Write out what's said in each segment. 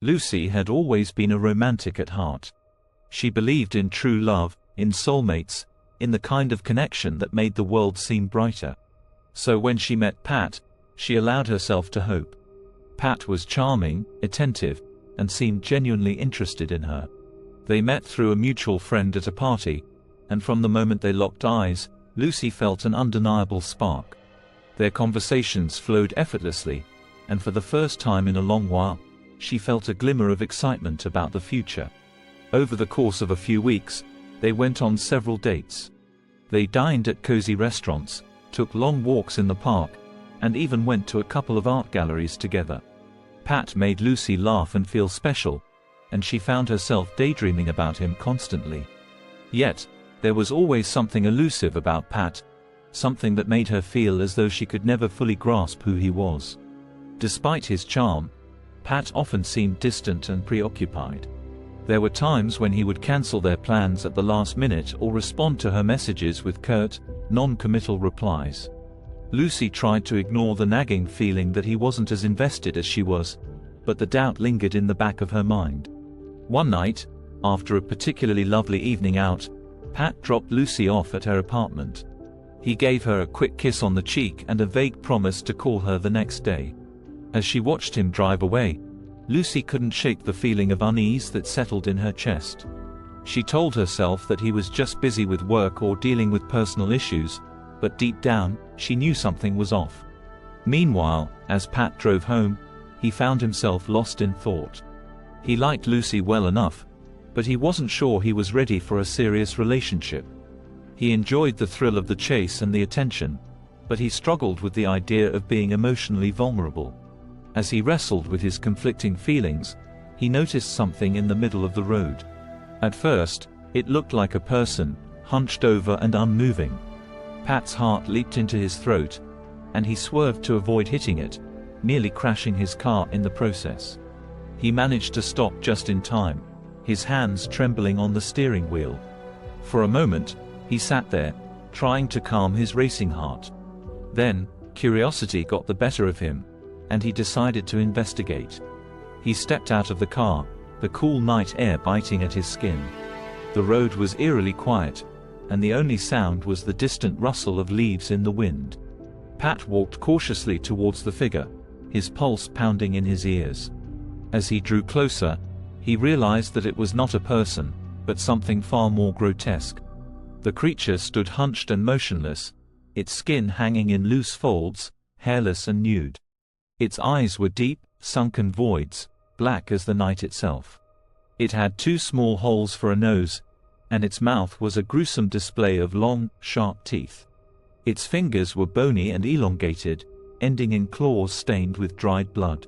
Lucy had always been a romantic at heart. She believed in true love, in soulmates, in the kind of connection that made the world seem brighter. So when she met Pat, she allowed herself to hope. Pat was charming, attentive, and seemed genuinely interested in her. They met through a mutual friend at a party, and from the moment they locked eyes, Lucy felt an undeniable spark. Their conversations flowed effortlessly, and for the first time in a long while, she felt a glimmer of excitement about the future. Over the course of a few weeks, they went on several dates. They dined at cozy restaurants, took long walks in the park, and even went to a couple of art galleries together. Pat made Lucy laugh and feel special, and she found herself daydreaming about him constantly. Yet, there was always something elusive about Pat, something that made her feel as though she could never fully grasp who he was. Despite his charm, Pat often seemed distant and preoccupied. There were times when he would cancel their plans at the last minute or respond to her messages with curt, non-committal replies. Lucy tried to ignore the nagging feeling that he wasn't as invested as she was, but the doubt lingered in the back of her mind. One night, after a particularly lovely evening out, Pat dropped Lucy off at her apartment. He gave her a quick kiss on the cheek and a vague promise to call her the next day. As she watched him drive away, Lucy couldn't shake the feeling of unease that settled in her chest. She told herself that he was just busy with work or dealing with personal issues, but deep down, she knew something was off. Meanwhile, as Pat drove home, he found himself lost in thought. He liked Lucy well enough, but he wasn't sure he was ready for a serious relationship. He enjoyed the thrill of the chase and the attention, but he struggled with the idea of being emotionally vulnerable. As he wrestled with his conflicting feelings, he noticed something in the middle of the road. At first, it looked like a person, hunched over and unmoving. Pat's heart leaped into his throat, and he swerved to avoid hitting it, nearly crashing his car in the process. He managed to stop just in time, his hands trembling on the steering wheel. For a moment, he sat there, trying to calm his racing heart. Then, curiosity got the better of him, and he decided to investigate. He stepped out of the car, the cool night air biting at his skin. The road was eerily quiet, and the only sound was the distant rustle of leaves in the wind. Pat walked cautiously towards the figure, his pulse pounding in his ears. As he drew closer, he realized that it was not a person, but something far more grotesque. The creature stood hunched and motionless, its skin hanging in loose folds, hairless and nude. Its eyes were deep, sunken voids, black as the night itself. It had two small holes for a nose, and its mouth was a gruesome display of long, sharp teeth. Its fingers were bony and elongated, ending in claws stained with dried blood.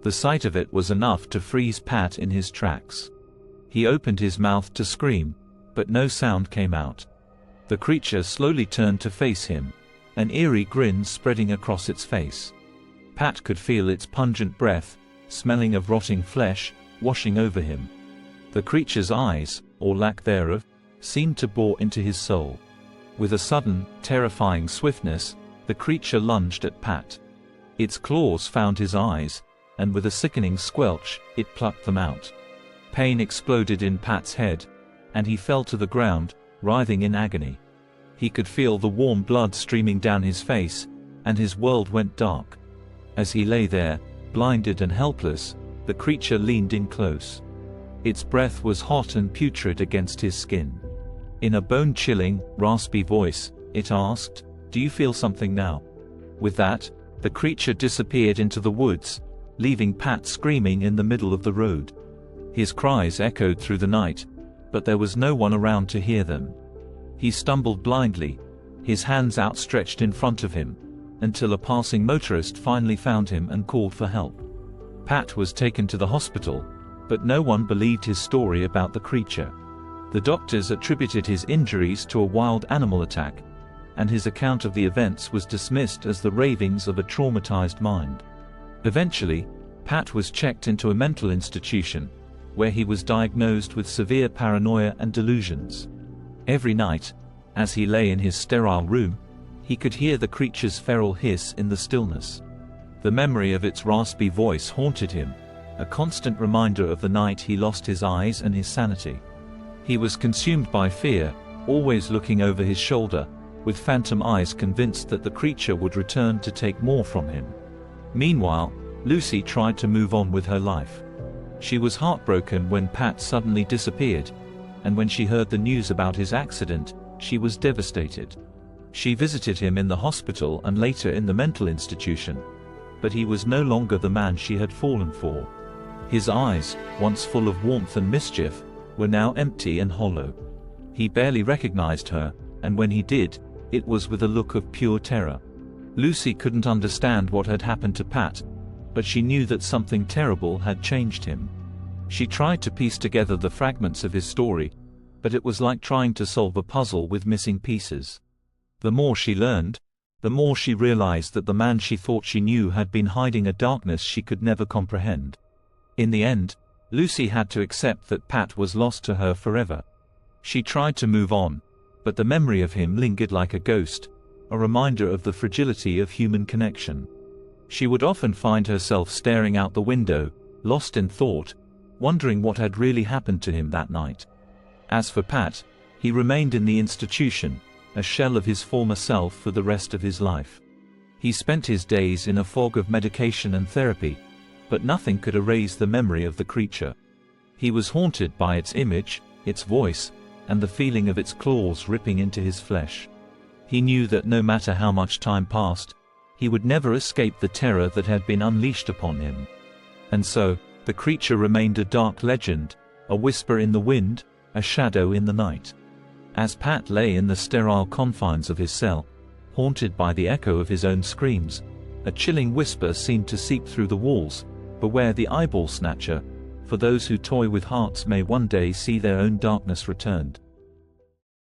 The sight of it was enough to freeze Pat in his tracks. He opened his mouth to scream, but no sound came out. The creature slowly turned to face him, an eerie grin spreading across its face. Pat could feel its pungent breath, smelling of rotting flesh, washing over him. The creature's eyes, or lack thereof, seemed to bore into his soul. With a sudden, terrifying swiftness, the creature lunged at Pat. Its claws found his eyes, and with a sickening squelch, it plucked them out. Pain exploded in Pat's head, and he fell to the ground, writhing in agony. He could feel the warm blood streaming down his face, and his world went dark. As he lay there, blinded and helpless, the creature leaned in close. Its breath was hot and putrid against his skin. In a bone-chilling, raspy voice, it asked, "Do you feel something now?" With that, the creature disappeared into the woods, leaving Pat screaming in the middle of the road. His cries echoed through the night, but there was no one around to hear them. He stumbled blindly, his hands outstretched in front of him, until a passing motorist finally found him and called for help. Pat was taken to the hospital, but no one believed his story about the creature. The doctors attributed his injuries to a wild animal attack, and his account of the events was dismissed as the ravings of a traumatized mind. Eventually, Pat was checked into a mental institution, where he was diagnosed with severe paranoia and delusions. Every night, as he lay in his sterile room, he could hear the creature's feral hiss in the stillness. The memory of its raspy voice haunted him, a constant reminder of the night he lost his eyes and his sanity. He was consumed by fear, always looking over his shoulder, with phantom eyes, convinced that the creature would return to take more from him. Meanwhile, Lucy tried to move on with her life. She was heartbroken when Pat suddenly disappeared, and when she heard the news about his accident, she was devastated. She visited him in the hospital and later in the mental institution, but he was no longer the man she had fallen for. His eyes, once full of warmth and mischief, were now empty and hollow. He barely recognized her, and when he did, it was with a look of pure terror. Lucy couldn't understand what had happened to Pat, but she knew that something terrible had changed him. She tried to piece together the fragments of his story, but it was like trying to solve a puzzle with missing pieces. The more she learned, the more she realized that the man she thought she knew had been hiding a darkness she could never comprehend. In the end, Lucy had to accept that Pat was lost to her forever. She tried to move on, but the memory of him lingered like a ghost, a reminder of the fragility of human connection. She would often find herself staring out the window, lost in thought, wondering what had really happened to him that night. As for Pat, he remained in the institution, a shell of his former self for the rest of his life. He spent his days in a fog of medication and therapy, but nothing could erase the memory of the creature. He was haunted by its image, its voice, and the feeling of its claws ripping into his flesh. He knew that no matter how much time passed, he would never escape the terror that had been unleashed upon him. And so, the creature remained a dark legend, a whisper in the wind, a shadow in the night. As Pat lay in the sterile confines of his cell, haunted by the echo of his own screams, a chilling whisper seemed to seep through the walls, "Beware the eyeball snatcher, for those who toy with hearts may one day see their own darkness returned."